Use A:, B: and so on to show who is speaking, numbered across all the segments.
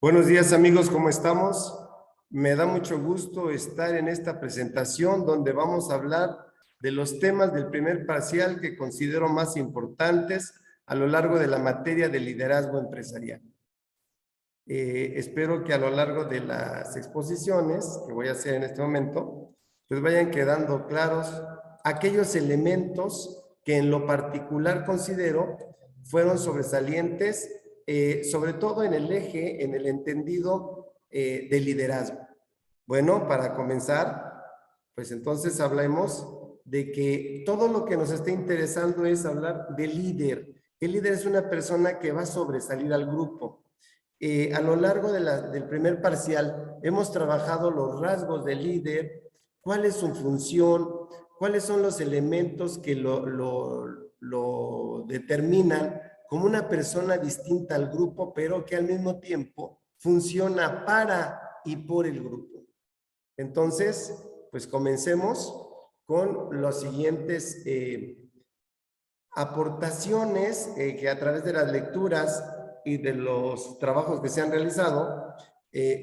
A: Buenos días amigos, ¿cómo estamos? Me da mucho gusto estar en esta presentación donde vamos a hablar de los temas del primer parcial que considero más importantes a lo largo de la materia de liderazgo empresarial. Espero que a lo largo de las exposiciones que voy a hacer en este momento, pues vayan quedando claros aquellos elementos que en lo particular considero fueron sobresalientes, sobre todo en el eje, en el entendido de liderazgo. Bueno, para comenzar, pues entonces hablemos de que todo lo que nos está interesando es hablar de líder. El líder es una persona que va a sobresalir al grupo. A lo largo del primer parcial hemos trabajado los rasgos del líder, cuál es su función, cuáles son los elementos que lo determinan como una persona distinta al grupo, pero que al mismo tiempo funciona para y por el grupo. Entonces, pues comencemos con los siguientes aportaciones que a través de las lecturas y de los trabajos que se han realizado,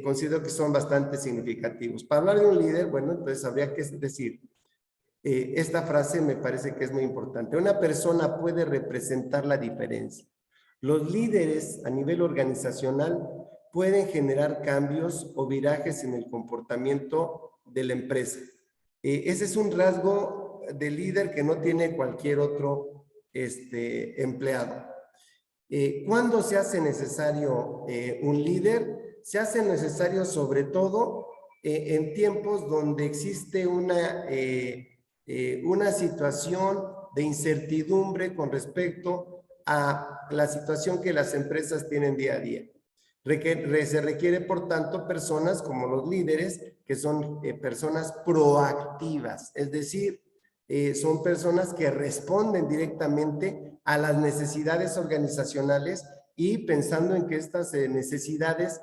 A: considero que son bastante significativos. Para hablar de un líder, bueno, entonces habría que decir, esta frase me parece que es muy importante. Una persona puede representar la diferencia. Los líderes a nivel organizacional pueden generar cambios o virajes en el comportamiento de la empresa. Ese es un rasgo de líder que no tiene cualquier otro empleado. ¿Cuándo se hace necesario un líder? Se hace necesario sobre todo en tiempos donde existe una situación de incertidumbre con respecto a la situación que las empresas tienen día a día. Se requiere, por tanto, personas como los líderes, que son personas proactivas, es decir, son personas que responden directamente a las necesidades organizacionales y pensando en que estas necesidades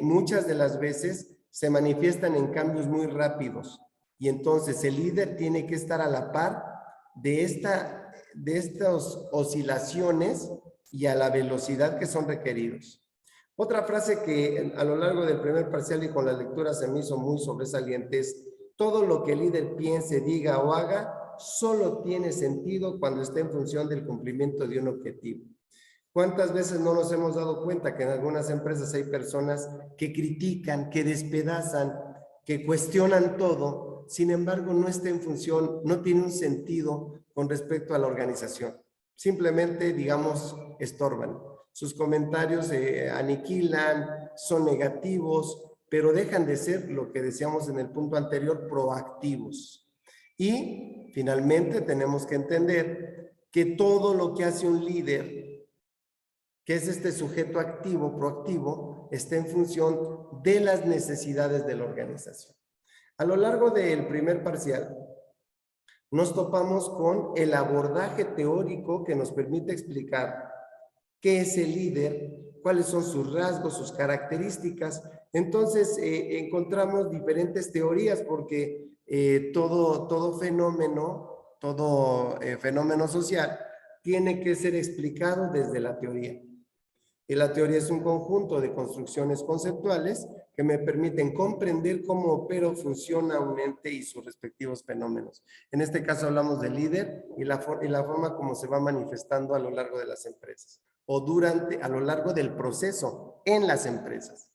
A: muchas de las veces se manifiestan en cambios muy rápidos. Y entonces el líder tiene que estar a la par de estas oscilaciones y a la velocidad que son requeridos. Otra frase que a lo largo del primer parcial y con la lectura se me hizo muy sobresaliente es: todo lo que el líder piense, diga o haga solo tiene sentido cuando está en función del cumplimiento de un objetivo. ¿Cuántas veces no nos hemos dado cuenta que en algunas empresas hay personas que critican, que despedazan, que cuestionan todo, sin embargo no está en función, no tiene un sentido con respecto a la organización? Simplemente, digamos, estorban. Sus comentarios aniquilan, son negativos, pero dejan de ser, lo que decíamos en el punto anterior, proactivos. Y finalmente tenemos que entender que todo lo que hace un líder, que es este sujeto activo, proactivo, está en función de las necesidades de la organización. A lo largo del primer parcial, nos topamos con el abordaje teórico que nos permite explicar qué es el líder, cuáles son sus rasgos, sus características. Entonces, encontramos diferentes teorías porque todo fenómeno social tiene que ser explicado desde la teoría. Y la teoría es un conjunto de construcciones conceptuales que me permiten comprender cómo opera o funciona un ente y sus respectivos fenómenos. En este caso hablamos del líder y la forma como se va manifestando a lo largo de las empresas o a lo largo del proceso en las empresas.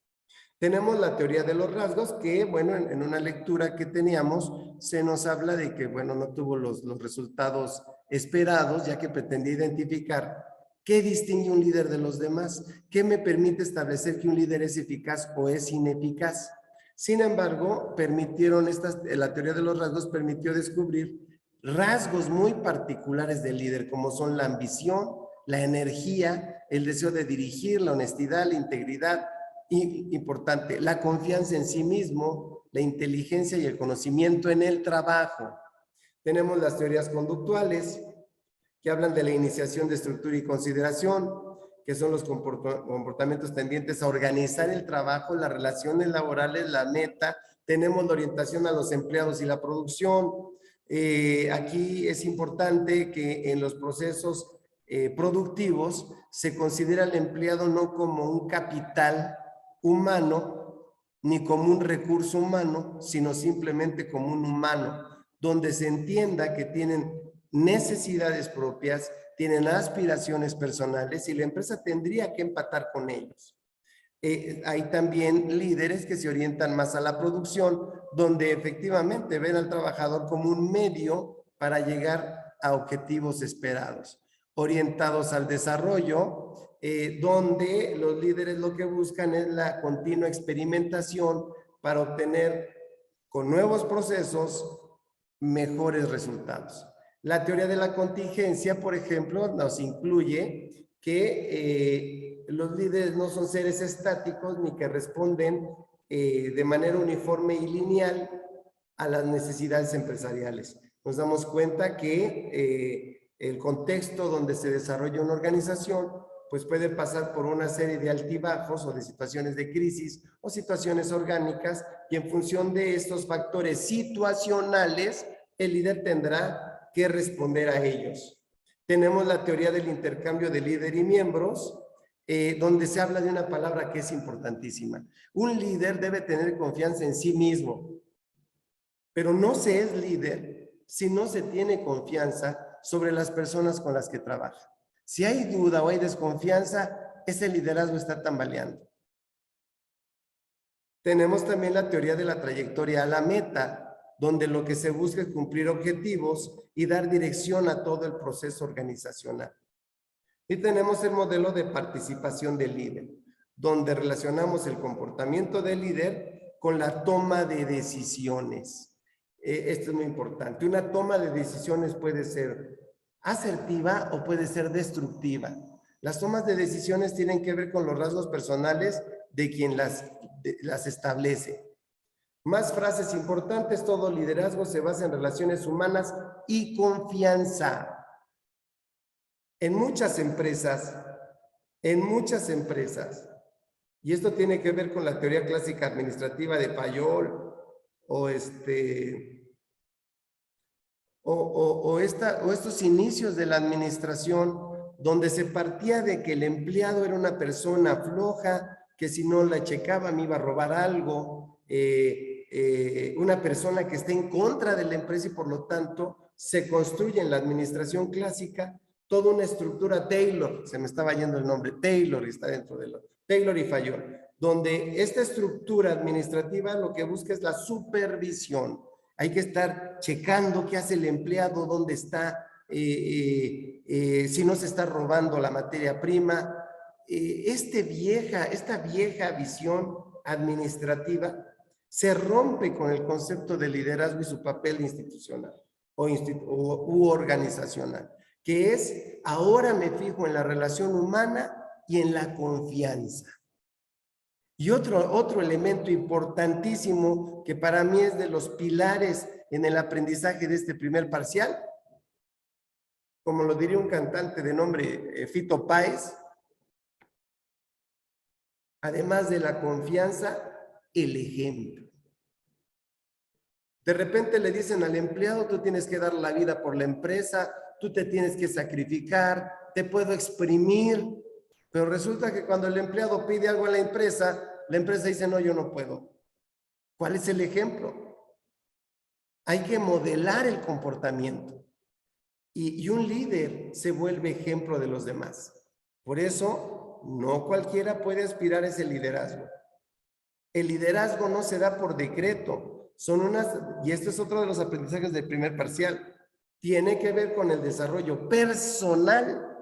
A: Tenemos la teoría de los rasgos que, bueno, en una lectura que teníamos se nos habla de que, bueno, no tuvo los resultados esperados, ya que pretendía identificar qué distingue un líder de los demás, qué me permite establecer que un líder es eficaz o es ineficaz. Sin embargo, la teoría de los rasgos permitió descubrir rasgos muy particulares del líder, como son la ambición, la energía, el deseo de dirigir, la honestidad, la integridad, y importante, la confianza en sí mismo, la inteligencia y el conocimiento en el trabajo. Tenemos las teorías conductuales, que hablan de la iniciación de estructura y consideración, que son los comportamientos tendientes a organizar el trabajo, las relaciones laborales, la meta. Tenemos la orientación a los empleados y la producción. Aquí es importante que en los procesos productivos se considera al empleado no como un capital humano ni como un recurso humano, sino simplemente como un humano, donde se entienda que tienen necesidades propias, tienen aspiraciones personales y la empresa tendría que empatar con ellos. Hay también líderes que se orientan más a la producción, donde efectivamente ven al trabajador como un medio para llegar a objetivos esperados. Orientados al desarrollo, donde los líderes lo que buscan es la continua experimentación para obtener con nuevos procesos mejores resultados. La teoría de la contingencia, por ejemplo, nos incluye que los líderes no son seres estáticos ni que responden de manera uniforme y lineal a las necesidades empresariales. Nos damos cuenta que el contexto donde se desarrolla una organización pues puede pasar por una serie de altibajos o de situaciones de crisis o situaciones orgánicas, y en función de estos factores situacionales, el líder tendrá que responder a ellos. Tenemos la teoría del intercambio de líder y miembros, donde se habla de una palabra que es importantísima. Un líder debe tener confianza en sí mismo, pero no se es líder si no se tiene confianza sobre las personas con las que trabaja. Si hay duda o hay desconfianza, ese liderazgo está tambaleando. Tenemos también la teoría de la trayectoria a la meta, donde lo que se busca es cumplir objetivos y dar dirección a todo el proceso organizacional. Y tenemos el modelo de participación del líder, donde relacionamos el comportamiento del líder con la toma de decisiones. Esto es muy importante. Una toma de decisiones puede ser asertiva o puede ser destructiva. Las tomas de decisiones tienen que ver con los rasgos personales de quien las establece. Más frases importantes: todo liderazgo se basa en relaciones humanas y confianza. En muchas empresas, y esto tiene que ver con la teoría clásica administrativa de Fayol, o estos inicios de la administración, donde se partía de que el empleado era una persona floja, que si no la checaba me iba a robar algo, una persona que está en contra de la empresa, y por lo tanto se construye en la administración clásica toda una estructura Taylor, se me estaba yendo el nombre, Taylor, y está dentro de Taylor y Fayol, donde esta estructura administrativa lo que busca es la supervisión. Hay que estar checando qué hace el empleado, dónde está, si no se está robando la materia prima. Esta vieja visión administrativa se rompe con el concepto de liderazgo y su papel institucional u organizacional, que es: ahora me fijo en la relación humana y en la confianza. Y otro elemento importantísimo que para mí es de los pilares en el aprendizaje de este primer parcial, como lo diría un cantante de nombre Fito Páez, además de la confianza, el ejemplo. De repente le dicen al empleado: tú tienes que dar la vida por la empresa, tú te tienes que sacrificar, te puedo exprimir, pero resulta que cuando el empleado pide algo a la empresa dice: no, yo no puedo. ¿Cuál es el ejemplo? Hay que modelar el comportamiento, y un líder se vuelve ejemplo de los demás. Por eso, no cualquiera puede aspirar a ese liderazgo. El liderazgo no se da por decreto. Y este es otro de los aprendizajes del primer parcial. Tiene que ver con el desarrollo personal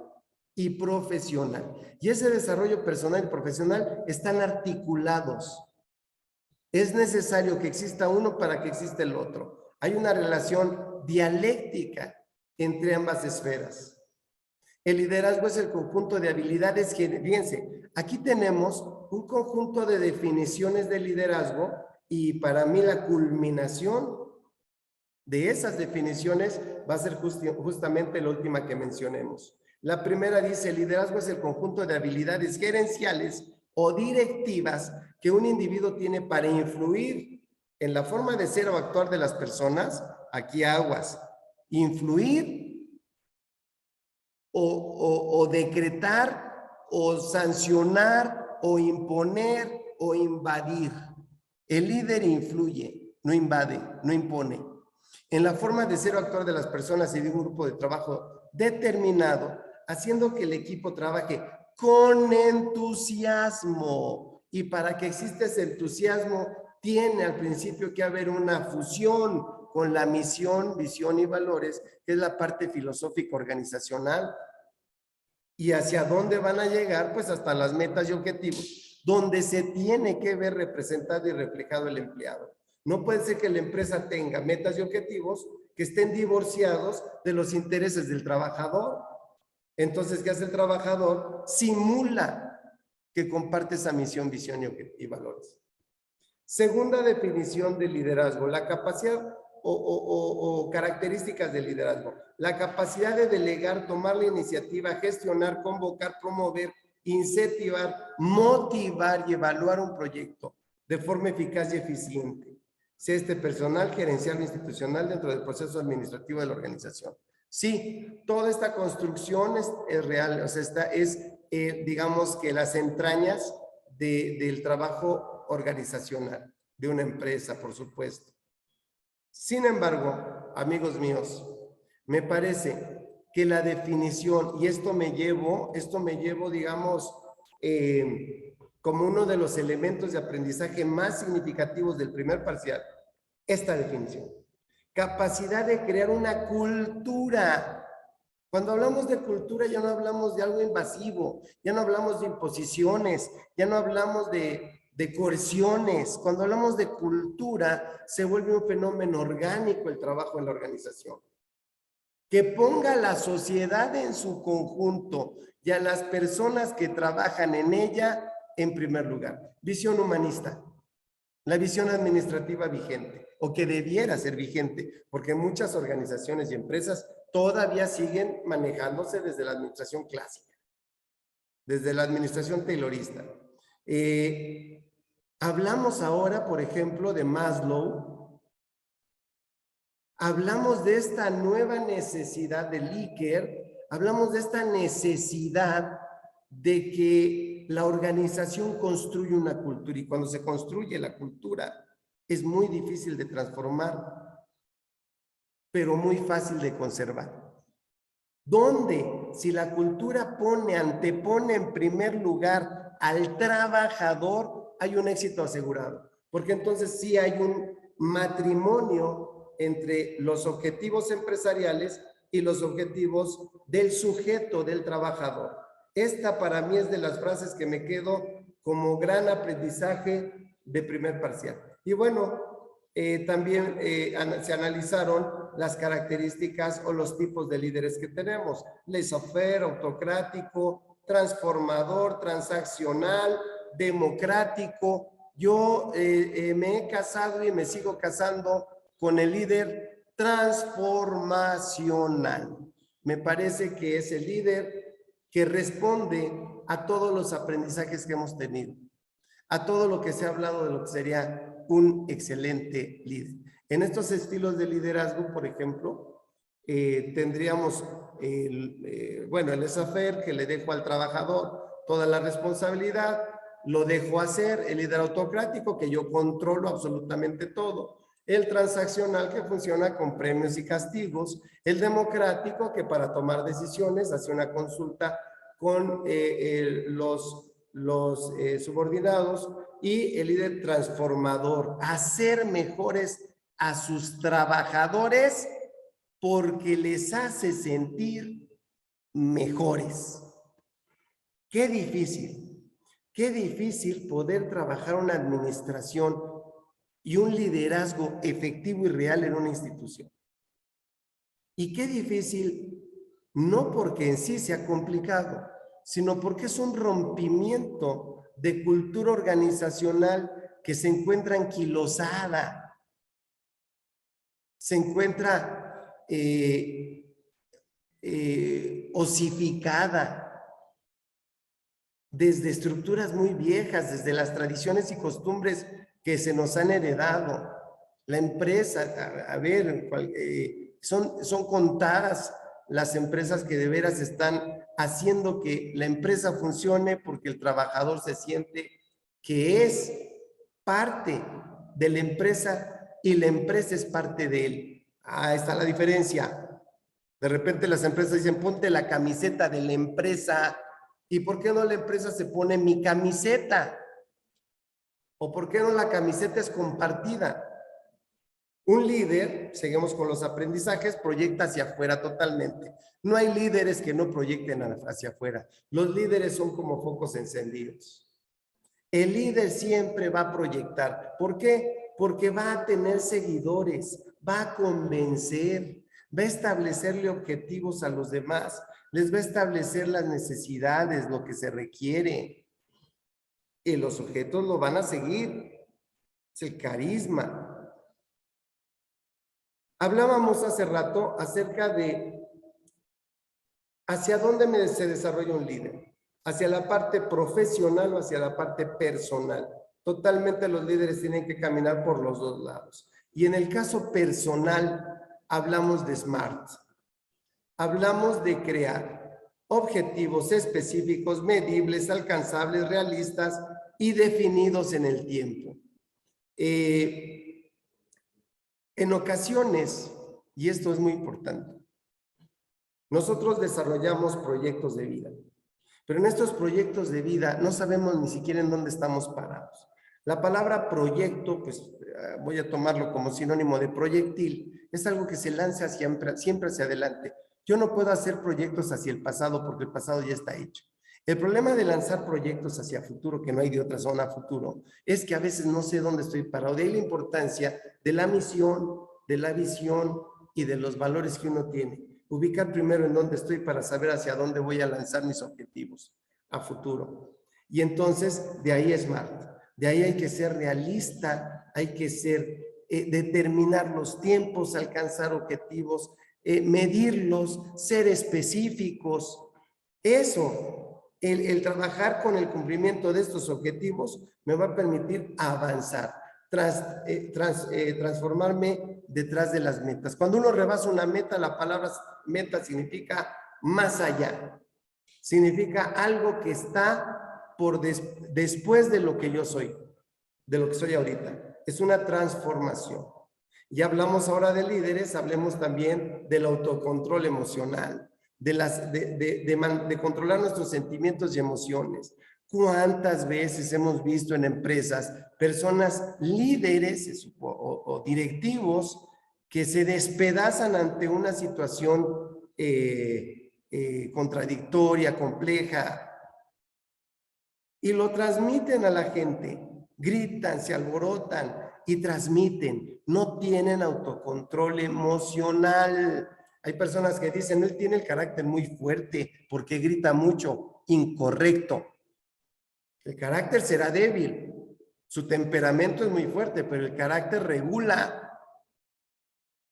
A: y profesional. Y ese desarrollo personal y profesional están articulados. Es necesario que exista uno para que exista el otro. Hay una relación dialéctica entre ambas esferas. El liderazgo es el conjunto de habilidades que, fíjense, aquí tenemos un conjunto de definiciones de liderazgo, y para mí la culminación de esas definiciones va a ser justamente la última que mencionemos. La primera dice: el liderazgo es el conjunto de habilidades gerenciales o directivas que un individuo tiene para influir en la forma de ser o actuar de las personas. Aquí aguas: influir o decretar o sancionar o imponer o invadir. El líder influye, no invade, no impone. En la forma de ser o actuar de las personas y de un grupo de trabajo determinado, haciendo que el equipo trabaje con entusiasmo. Y para que exista ese entusiasmo, tiene al principio que haber una fusión con la misión, visión y valores, que es la parte filosófica organizacional. Y hacia dónde van a llegar, pues hasta las metas y objetivos, donde se tiene que ver representado y reflejado el empleado. No puede ser que la empresa tenga metas y objetivos que estén divorciados de los intereses del trabajador. Entonces, ¿qué hace el trabajador? Simula que comparte esa misión, visión y valores. Segunda definición de liderazgo, la capacidad o características del liderazgo. La capacidad de delegar, tomar la iniciativa, gestionar, convocar, promover, incentivar, motivar y evaluar un proyecto de forma eficaz y eficiente. Sea este personal, gerencial o institucional dentro del proceso administrativo de la organización. Sí, toda esta construcción es real, o sea, digamos que las entrañas del trabajo organizacional de una empresa, por supuesto. Sin embargo, amigos míos, me parece que la definición, y esto me llevo, digamos, como uno de los elementos de aprendizaje más significativos del primer parcial, esta definición. Capacidad de crear una cultura. Cuando hablamos de cultura ya no hablamos de algo invasivo, ya no hablamos de imposiciones, ya no hablamos de coerciones. Cuando hablamos de cultura se vuelve un fenómeno orgánico el trabajo en la organización. Que ponga a la sociedad en su conjunto y a las personas que trabajan en ella en primer lugar. Visión humanista. La visión administrativa vigente, o que debiera ser vigente, porque muchas organizaciones y empresas todavía siguen manejándose desde la administración clásica, desde la administración taylorista. Hablamos ahora, por ejemplo, de Maslow. Hablamos de esta nueva necesidad de Likert, hablamos de esta necesidad de que la organización construye una cultura, y cuando se construye la cultura es muy difícil de transformar, pero muy fácil de conservar. ¿Dónde? Si la cultura antepone en primer lugar al trabajador, hay un éxito asegurado, porque entonces sí hay un matrimonio entre los objetivos empresariales y los objetivos del sujeto, del trabajador. Esta para mí es de las frases que me quedo como gran aprendizaje de primer parcial. Y bueno, también se analizaron las características o los tipos de líderes que tenemos. Laissez-faire, autocrático, transformador, transaccional, democrático. Yo me he casado y me sigo casando con el líder transformacional. Me parece que es el líder que responde a todos los aprendizajes que hemos tenido, a todo lo que se ha hablado de lo que sería un excelente líder. En estos estilos de liderazgo, por ejemplo, tendríamos el laissez-faire, que le dejo al trabajador toda la responsabilidad, lo dejo hacer, el líder autocrático, que yo controlo absolutamente todo, el transaccional, que funciona con premios y castigos, el democrático, que para tomar decisiones hace una consulta con los subordinados, y el líder transformador, hacer mejores a sus trabajadores porque les hace sentir mejores. Qué difícil poder trabajar una administración y un liderazgo efectivo y real en una institución. Y qué difícil, no porque en sí sea complicado, sino porque es un rompimiento de cultura organizacional que se encuentra anquilosada, se encuentra osificada desde estructuras muy viejas, desde las tradiciones y costumbres que se nos han heredado. La empresa, son contadas las empresas que de veras están haciendo que la empresa funcione porque el trabajador se siente que es parte de la empresa y la empresa es parte de él. Ahí está la diferencia. De repente las empresas dicen, ponte la camiseta de la empresa. ¿Y por qué no la empresa se pone mi camiseta? ¿O por qué no la camiseta es compartida? Un líder, seguimos con los aprendizajes, proyecta hacia afuera totalmente. No hay líderes que no proyecten hacia afuera. Los líderes son como focos encendidos. El líder siempre va a proyectar. ¿Por qué? Porque va a tener seguidores, va a convencer, va a establecerle objetivos a los demás, les va a establecer las necesidades, lo que se requiere. Y los sujetos lo van a seguir. Es el carisma. Hablábamos hace rato acerca de hacia dónde se desarrolla un líder. Hacia la parte profesional o hacia la parte personal. Totalmente los líderes tienen que caminar por los dos lados. Y en el caso personal, hablamos de SMART. Hablamos de crear objetivos específicos, medibles, alcanzables, realistas y definidos en el tiempo. En ocasiones, y esto es muy importante, nosotros desarrollamos proyectos de vida. Pero en estos proyectos de vida no sabemos ni siquiera en dónde estamos parados. La palabra proyecto, pues voy a tomarlo como sinónimo de proyectil, es algo que se lanza siempre hacia adelante. Yo no puedo hacer proyectos hacia el pasado porque el pasado ya está hecho. El problema de lanzar proyectos hacia futuro, que no hay de otra zona a futuro, es que a veces no sé dónde estoy parado. De ahí la importancia de la misión, de la visión y de los valores que uno tiene. Ubicar primero en dónde estoy para saber hacia dónde voy a lanzar mis objetivos a futuro. Y entonces, de ahí es SMART. De ahí hay que ser realista, hay que determinar los tiempos, alcanzar objetivos, medirlos, ser específicos. Eso, el trabajar con el cumplimiento de estos objetivos me va a permitir avanzar, transformarme detrás de las metas. Cuando uno rebasa una meta, la palabra meta significa más allá. Significa algo que está después de lo que yo soy, de lo que soy ahorita. Es una transformación. Ya hablamos ahora de líderes, hablemos también del autocontrol emocional, de controlar nuestros sentimientos y emociones. ¿Cuántas veces hemos visto en empresas personas líderes o directivos que se despedazan ante una situación contradictoria, compleja, y lo transmiten a la gente? Gritan, se alborotan y transmiten. No tienen autocontrol emocional. Hay personas que dicen, él tiene el carácter muy fuerte porque grita mucho. Incorrecto. El carácter será débil. Su temperamento es muy fuerte, pero el carácter regula.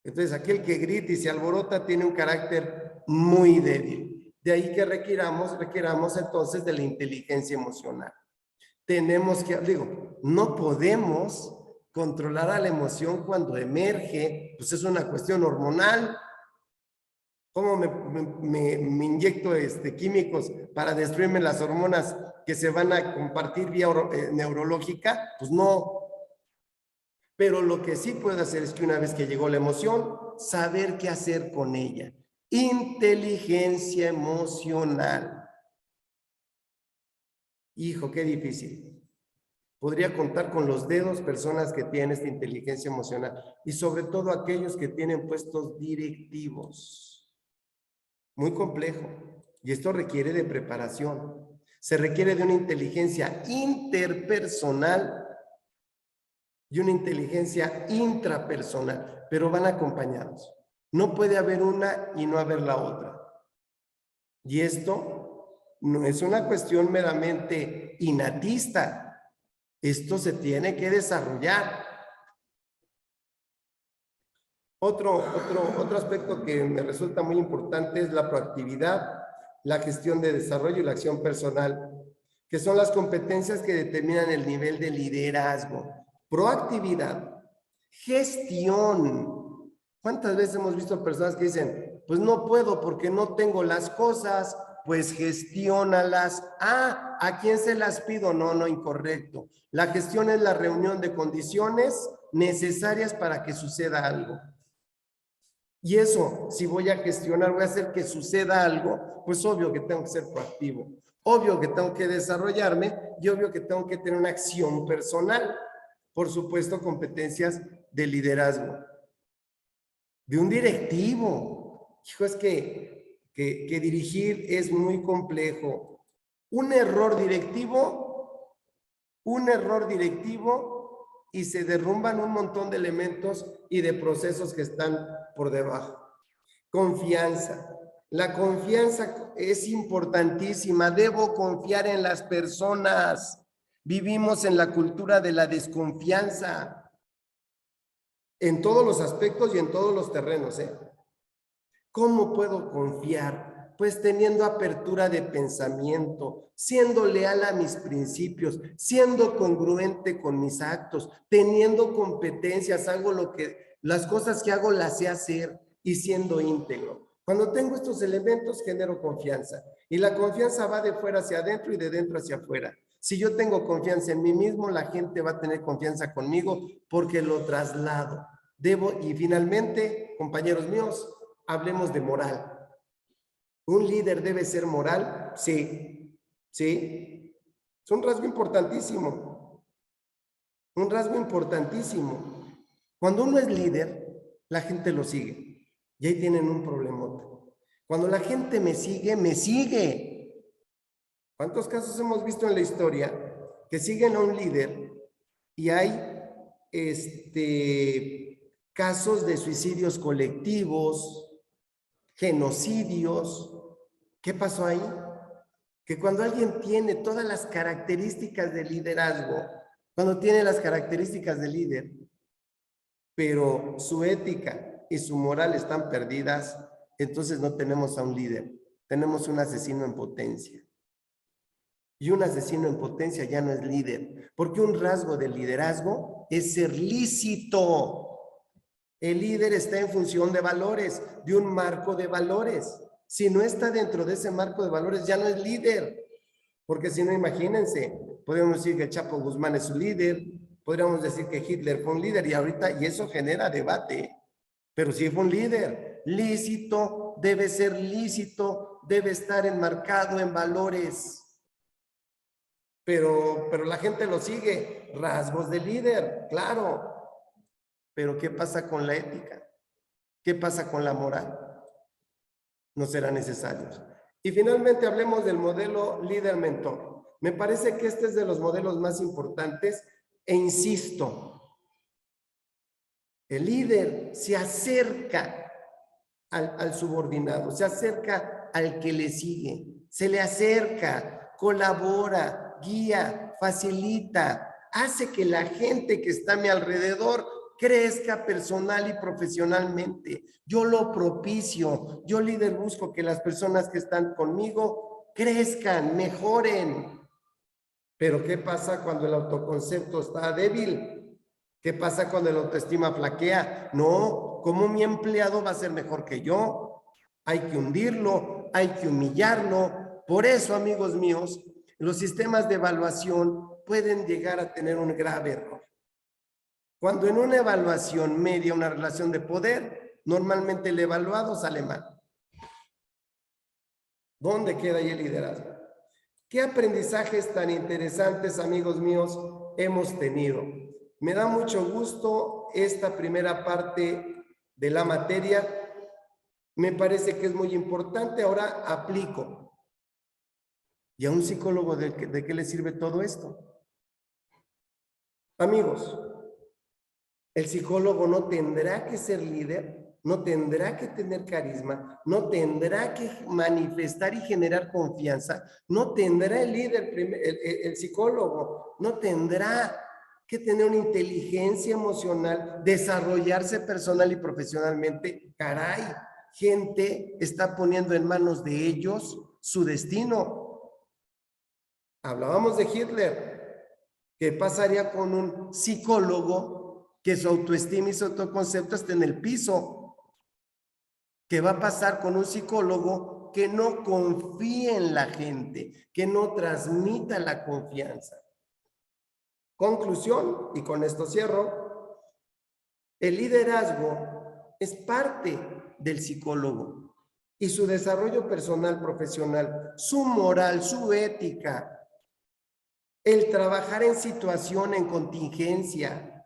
A: Entonces, aquel que grita y se alborota tiene un carácter muy débil. De ahí que requiramos entonces de la inteligencia emocional. Tenemos que, no podemos controlar a la emoción cuando emerge, pues es una cuestión hormonal. ¿Cómo me inyecto químicos para destruirme las hormonas que se van a compartir vía neurológica? Pues no. Pero lo que sí puedo hacer es que una vez que llegó la emoción, saber qué hacer con ella. Inteligencia emocional. Hijo, qué difícil. Podría contar con los dedos personas que tienen esta inteligencia emocional y sobre todo aquellos que tienen puestos directivos. Muy complejo. Y esto requiere de preparación. Se requiere de una inteligencia interpersonal y una inteligencia intrapersonal, pero van acompañados. No puede haber una y no haber la otra. Y esto no es una cuestión meramente innatista. Esto se tiene que desarrollar. Otro aspecto que me resulta muy importante es la proactividad, la gestión de desarrollo y la acción personal, que son las competencias que determinan el nivel de liderazgo. Proactividad, gestión. ¿Cuántas veces hemos visto personas que dicen, pues no puedo porque no tengo las cosas? pues gestiónalas. Ah, ¿a quién se las pido? No, no, incorrecto. La gestión es la reunión de condiciones necesarias para que suceda algo. Y eso, si voy a gestionar, voy a hacer que suceda algo, pues obvio que tengo que ser proactivo, obvio que tengo que desarrollarme y obvio que tengo que tener una acción personal. Por supuesto, competencias de liderazgo. De un directivo. Hijo, es que dirigir es muy complejo. Un error directivo y se derrumban un montón de elementos y de procesos que están por debajo. Confianza. La confianza es importantísima. Debo confiar en las personas. Vivimos en la cultura de la desconfianza. En todos los aspectos y en todos los terrenos, ¿eh? ¿Cómo puedo confiar? Pues teniendo apertura de pensamiento, siendo leal a mis principios, siendo congruente con mis actos, teniendo competencias, las cosas que hago las sé hacer y siendo íntegro. Cuando tengo estos elementos, genero confianza. Y la confianza va de fuera hacia adentro y de dentro hacia afuera. Si yo tengo confianza en mí mismo, la gente va a tener confianza conmigo porque lo traslado. Y finalmente, compañeros míos, hablemos de moral. ¿Un líder debe ser moral? Sí, sí. Es un rasgo importantísimo. Un rasgo importantísimo. Cuando uno es líder, la gente lo sigue. Y ahí tienen un problema. Cuando la gente me sigue, me sigue. ¿Cuántos casos hemos visto en la historia que siguen a un líder y hay casos de suicidios colectivos, genocidios? ¿Qué pasó ahí? Que cuando alguien tiene todas las características de liderazgo, cuando tiene las características de líder, pero su ética y su moral están perdidas, entonces no tenemos a un líder, tenemos un asesino en potencia. Y un asesino en potencia ya no es líder, porque un rasgo del liderazgo es ser lícito. El líder está en función de valores, de un marco de valores. Si no está dentro de ese marco de valores, ya no es líder. Porque si no, imagínense, podríamos decir que el Chapo Guzmán es un líder, podríamos decir que Hitler fue un líder y eso genera debate. Pero si fue un líder, lícito, debe ser lícito, debe estar enmarcado en valores. Pero la gente lo sigue, rasgos de líder, claro. Pero ¿qué pasa con la ética? ¿Qué pasa con la moral? No será necesario. Y finalmente hablemos del modelo líder-mentor. Me parece que este es de los modelos más importantes e insisto, el líder se acerca al subordinado, se acerca al que le sigue, se le acerca, colabora, guía, facilita, hace que la gente que está a mi alrededor crezca personal y profesionalmente. Yo lo propicio, yo líder busco que las personas que están conmigo crezcan, mejoren. Pero ¿qué pasa cuando el autoconcepto está débil? ¿Qué pasa cuando la autoestima flaquea? No, ¿cómo mi empleado va a ser mejor que yo? Hay que hundirlo, hay que humillarlo. Por eso, amigos míos, los sistemas de evaluación pueden llegar a tener un grave error. Cuando en una evaluación media una relación de poder, normalmente el evaluado sale mal. ¿Dónde queda ahí el liderazgo? ¿Qué aprendizajes tan interesantes, amigos míos, hemos tenido? Me da mucho gusto esta primera parte de la materia. Me parece que es muy importante. Ahora aplico. ¿Y a un psicólogo de qué le sirve todo esto? Amigos, el psicólogo no tendrá que ser líder, no tendrá que tener carisma, no tendrá que manifestar y generar confianza, no tendrá el líder, el psicólogo, no tendrá que tener una inteligencia emocional, desarrollarse personal y profesionalmente. Caray, gente está poniendo en manos de ellos su destino. Hablábamos de Hitler. ¿Qué pasaría con un psicólogo que su autoestima y su autoconcepto estén en el piso? ¿Qué va a pasar con un psicólogo que no confíe en la gente, que no transmita la confianza. Conclusión, y con esto cierro, el liderazgo es parte del psicólogo y su desarrollo personal, profesional, su moral, su ética, el trabajar en situación, en contingencia,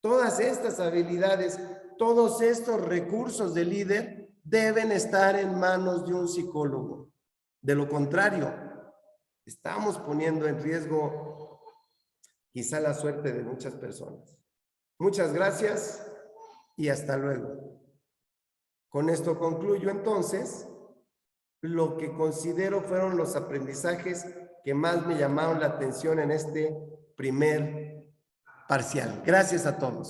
A: todas estas habilidades, todos estos recursos de líder deben estar en manos de un psicólogo. De lo contrario, estamos poniendo en riesgo quizá la suerte de muchas personas. Muchas gracias y hasta luego. Con esto concluyo entonces lo que considero fueron los aprendizajes que más me llamaron la atención en este primer parcial. Gracias a todos.